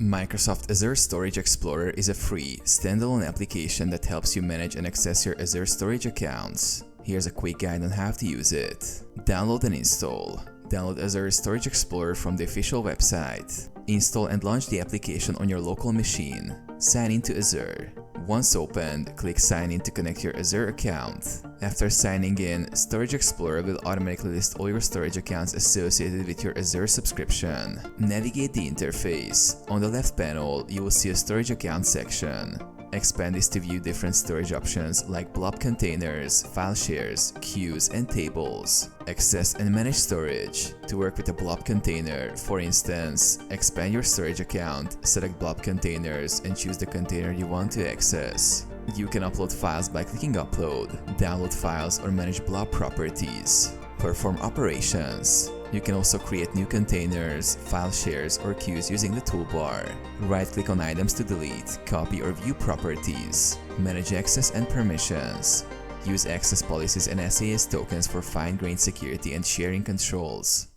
Microsoft Azure Storage Explorer is a free, standalone application that helps you manage and access your Azure storage accounts. Here's a quick guide on how to use it. Download and install. Download Azure Storage Explorer from the official website. Install and launch the application on your local machine. Sign into Azure. Once opened, click Sign in to connect your Azure account. After signing in, Storage Explorer will automatically list all your storage accounts associated with your Azure subscription. Navigate the interface. On the left panel, you will see a storage account section. Expand this to view different storage options like blob containers, file shares, queues, and tables. Access and manage storage. To work with a blob container, for instance, expand your storage account, select blob containers, and choose the container you want to access. You can upload files by clicking Upload, download files, or manage blob properties. Perform operations. You can also create new containers, file shares, or queues using the toolbar. Right-click on items to delete, copy, or view properties. Manage access and permissions. Use access policies and SAS tokens for fine-grained security and sharing controls.